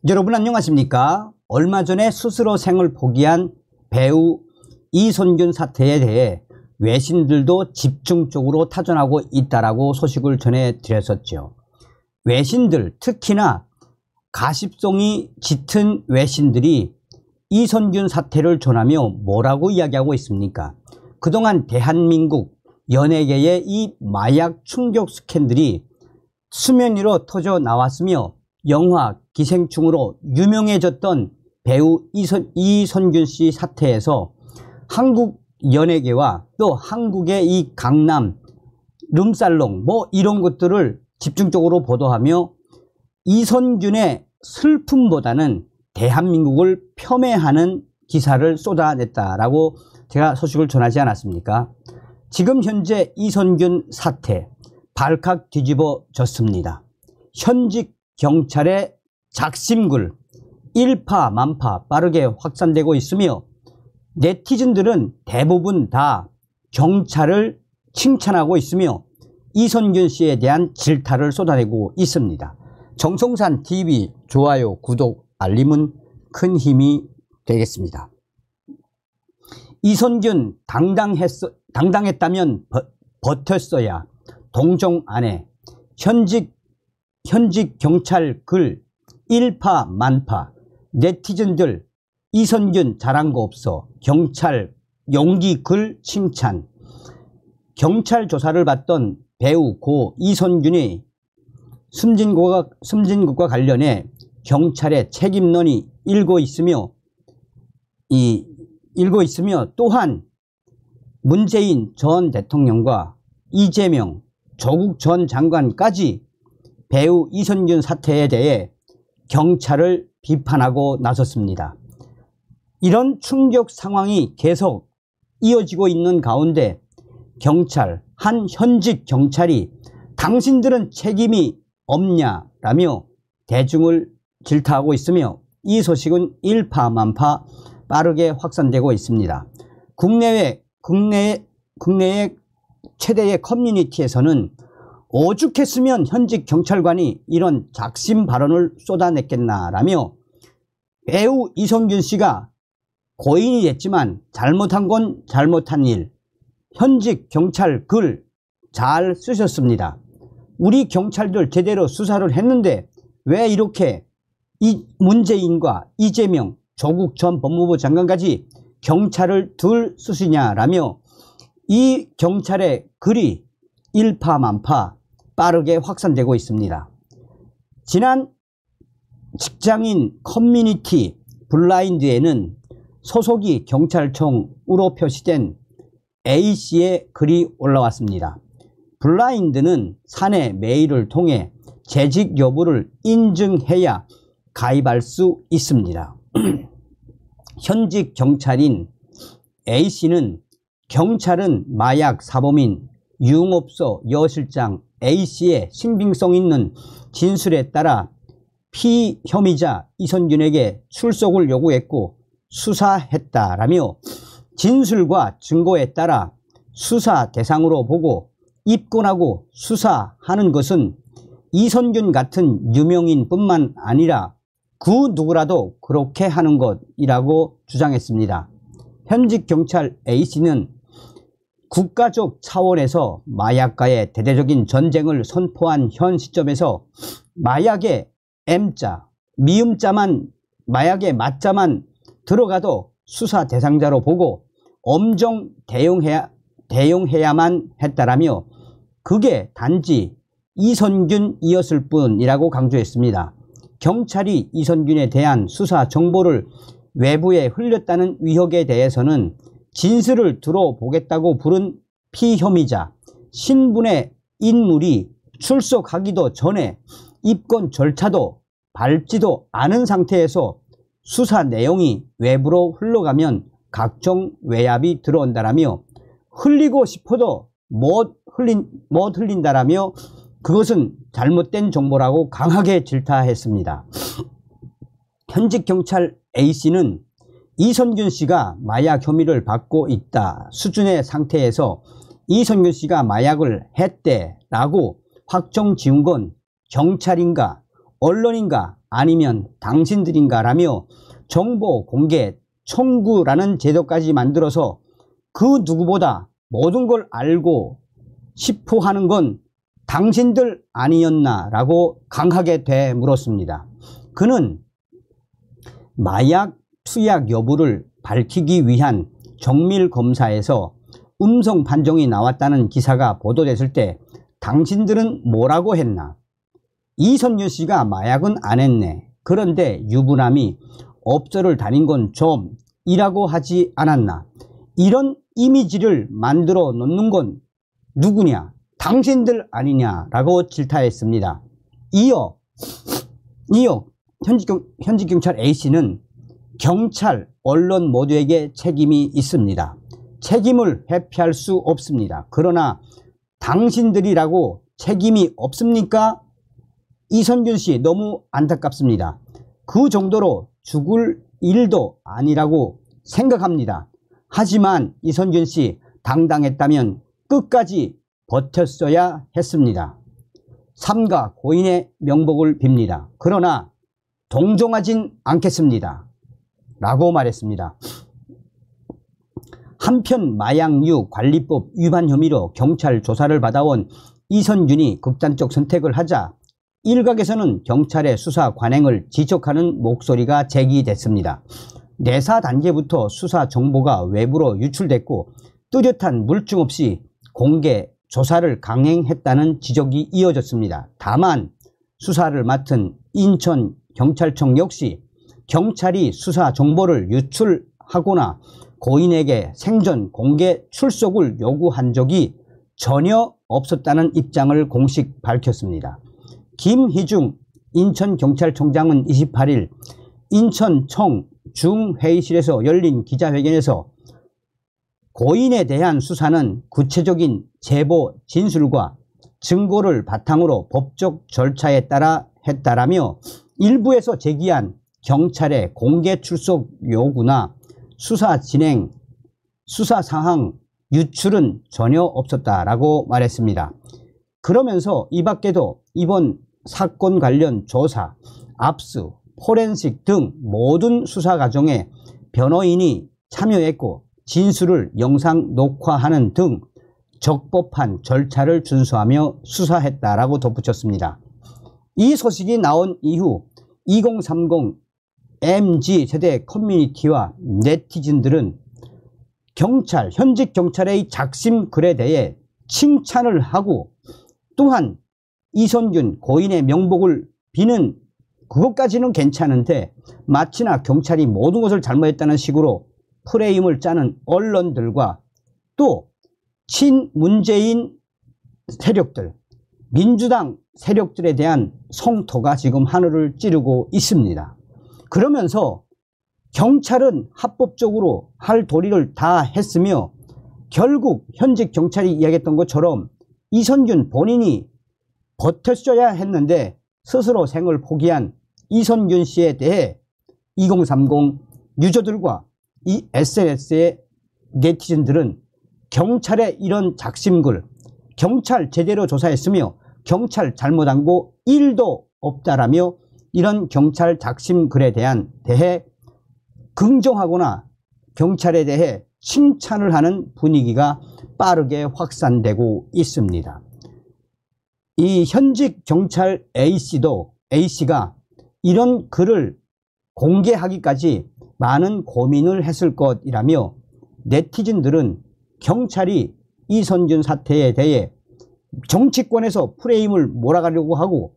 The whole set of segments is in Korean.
여러분 안녕하십니까? 얼마 전에 스스로 생을 포기한 배우 이선균 사태에 대해 외신들도 집중적으로 타전하고 있다라고 소식을 전해드렸었죠. 외신들, 특히나 가십성이 짙은 외신들이 이선균 사태를 전하며 뭐라고 이야기하고 있습니까? 그동안 대한민국 연예계의 이 마약 충격 스캔들이 수면 위로 터져 나왔으며 영화 기생충으로 유명해졌던 배우 이선균 씨 사태에서 한국 연예계와 또 한국의 이 강남 룸살롱 이런 것들을 집중적으로 보도하며 이선균의 슬픔보다는 대한민국을 폄훼하는 기사를 쏟아냈다라고 제가 소식을 전하지 않았습니까? 지금 현재 이선균 사태 발칵 뒤집어졌습니다. 현직 경찰의 작심글 일파만파 빠르게 확산되고 있으며 네티즌들은 대부분 다 경찰을 칭찬하고 있으며 이선균 씨에 대한 질타를 쏟아내고 있습니다. 정성산 TV 좋아요, 구독, 알림은 큰 힘이 되겠습니다. 이선균 당당했다면 버텼어야. 동정 안에 현직 경찰 글 일파만파 네티즌들 이선균 잘한 거 없어. 경찰 용기 글 칭찬. 경찰 조사를 받던 배우 고 이선균이 숨진 것과 관련해 경찰의 책임론이 일고 있으며 또한 문재인 전 대통령과 이재명 조국 전 장관까지 배우 이선균 사태에 대해 경찰을 비판하고 나섰습니다. 이런 충격 상황이 계속 이어지고 있는 가운데 한 현직 경찰이 당신들은 책임이 없냐라며 대중을 질타하고 있으며 이 소식은 일파만파 빠르게 확산되고 있습니다. 국내의 최대의 커뮤니티에서는 오죽했으면 현직 경찰관이 이런 작심 발언을 쏟아냈겠나라며 배우 이선균 씨가 고인이 됐지만 잘못한 건 잘못한 일, 현직 경찰 글 잘 쓰셨습니다. 우리 경찰들 제대로 수사를 했는데 왜 이렇게 문재인과 이재명, 조국 전 법무부 장관까지 경찰을 덜 쓰시냐라며 이 경찰의 글이 일파만파 빠르게 확산되고 있습니다. 지난 직장인 커뮤니티 블라인드에는 소속이 경찰청으로 표시된 A씨의 글이 올라왔습니다. 블라인드는 사내 메일을 통해 재직 여부를 인증해야 가입할 수 있습니다. 현직 경찰인 A씨는 경찰은 마약 사범인 유흥업소 여실장 A씨의 신빙성 있는 진술에 따라 피혐의자 이선균에게 출석을 요구했고 수사했다라며 진술과 증거에 따라 수사 대상으로 보고 입건하고 수사하는 것은 이선균 같은 유명인뿐만 아니라 그 누구라도 그렇게 하는 것이라고 주장했습니다. 현직 경찰 A씨는 국가적 차원에서 마약과의 대대적인 전쟁을 선포한 현 시점에서 마약의 M자, 마약의 맞자만 들어가도 수사 대상자로 보고 엄정 대용해야만 했다라며 그게 단지 이선균이었을 뿐이라고 강조했습니다. 경찰이 이선균에 대한 수사 정보를 외부에 흘렸다는 의혹에 대해서는 진술을 들어보겠다고 부른 피혐의자 신분의 인물이 출석하기도 전에 입건 절차도 밟지도 않은 상태에서 수사 내용이 외부로 흘러가면 각종 외압이 들어온다라며 흘리고 싶어도 못 흘린다라며 그것은 잘못된 정보라고 강하게 질타했습니다. 현직 경찰 A씨는 이선균 씨가 마약 혐의를 받고 있다 수준의 상태에서 이선균 씨가 마약을 했대라고 확정 지은 건 경찰인가 언론인가 아니면 당신들인가라며 정보 공개 청구라는 제도까지 만들어서 그 누구보다 모든 걸 알고 싶어 하는 건 당신들 아니었나라고 강하게 되물었습니다. 그는 마약 투약 여부를 밝히기 위한 정밀 검사에서 음성 판정이 나왔다는 기사가 보도됐을 때 당신들은 뭐라고 했나? 이선균 씨가 마약은 안 했네. 그런데 유부남이 업소를 다닌 건 좀 이라고 하지 않았나? 이런 이미지를 만들어 놓는 건 누구냐? 당신들 아니냐라고 질타했습니다. 이어 현직 경찰 A씨는 경찰, 언론 모두에게 책임이 있습니다. 책임을 회피할 수 없습니다. 그러나 당신들이라고 책임이 없습니까? 이선균 씨 너무 안타깝습니다. 그 정도로 죽을 일도 아니라고 생각합니다. 하지만 이선균 씨 당당했다면 끝까지 버텼어야 했습니다. 삼가 고인의 명복을 빕니다. 그러나 동정하진 않겠습니다. 라고 말했습니다. 한편 마약류 관리법 위반 혐의로 경찰 조사를 받아온 이선균이 극단적 선택을 하자 일각에서는 경찰의 수사 관행을 지적하는 목소리가 제기됐습니다. 내사 단계부터 수사 정보가 외부로 유출됐고 뚜렷한 물증 없이 공개 조사를 강행했다는 지적이 이어졌습니다. 다만 수사를 맡은 인천경찰청 역시 경찰이 수사 정보를 유출하거나 고인에게 생전 공개 출석을 요구한 적이 전혀 없었다는 입장을 공식 밝혔습니다. 김희중 인천경찰청장은 28일 인천청 중회의실에서 열린 기자회견에서 고인에 대한 수사는 구체적인 제보 진술과 증거를 바탕으로 법적 절차에 따라 했다라며 일부에서 제기한 경찰의 공개 출석 요구나 수사 진행, 수사 상황 유출은 전혀 없었다라고 말했습니다. 그러면서 이 밖에도 이번 사건 관련 조사, 압수, 포렌식 등 모든 수사 과정에 변호인이 참여했고 진술을 영상 녹화하는 등 적법한 절차를 준수하며 수사했다라고 덧붙였습니다. 이 소식이 나온 이후 2030 MZ세대 커뮤니티와 네티즌들은 현직 경찰의 작심 글에 대해 칭찬을 하고 또한 이선균 고인의 명복을 비는 그것까지는 괜찮은데 마치나 경찰이 모든 것을 잘못했다는 식으로 프레임을 짜는 언론들과 또 친문재인 세력들, 민주당 세력들에 대한 성토가 지금 하늘을 찌르고 있습니다. 그러면서 경찰은 합법적으로 할 도리를 다 했으며 결국 현직 경찰이 이야기했던 것처럼 이선균 본인이 버텼어야 했는데 스스로 생을 포기한 이선균 씨에 대해 2030 유저들과 이 SNS의 네티즌들은 경찰의 이런 작심글, 경찰 제대로 조사했으며 경찰 잘못한 거 1도 없다라며 이런 경찰 작심글에 대해 긍정하거나 경찰에 대해 칭찬을 하는 분위기가 빠르게 확산되고 있습니다. 이 현직 경찰 A씨가 이런 글을 공개하기까지 많은 고민을 했을 것이라며 네티즌들은 경찰이 이선균 사태에 대해 정치권에서 프레임을 몰아가려고 하고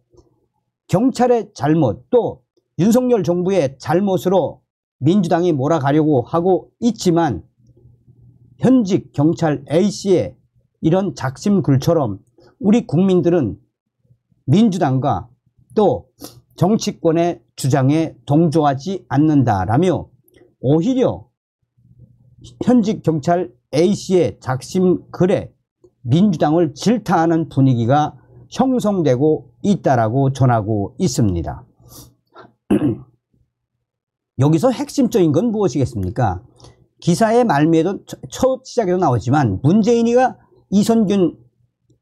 경찰의 잘못 또 윤석열 정부의 잘못으로 민주당이 몰아가려고 하고 있지만 현직 경찰 A씨의 이런 작심글처럼 우리 국민들은 민주당과 또 정치권의 주장에 동조하지 않는다라며 오히려 현직 경찰 A씨의 작심글에 민주당을 질타하는 분위기가 형성되고 있다라고 전하고 있습니다. 여기서 핵심적인 건 무엇이겠습니까? 기사의 말미에도 첫 시작에도 나오지만 문재인이가 이선균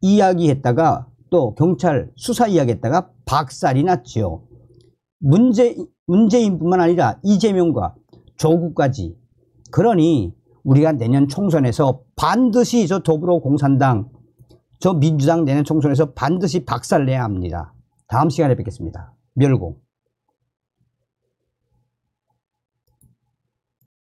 이야기했다가 또 경찰 수사 이야기했다가 박살이 났죠. 문재인뿐만 아니라 이재명과 조국까지. 그러니 우리가 내년 총선에서 반드시 저 더불어공산당, 저 민주당 내년 총선에서 반드시 박살내야 합니다. 다음 시간에 뵙겠습니다. 멸공.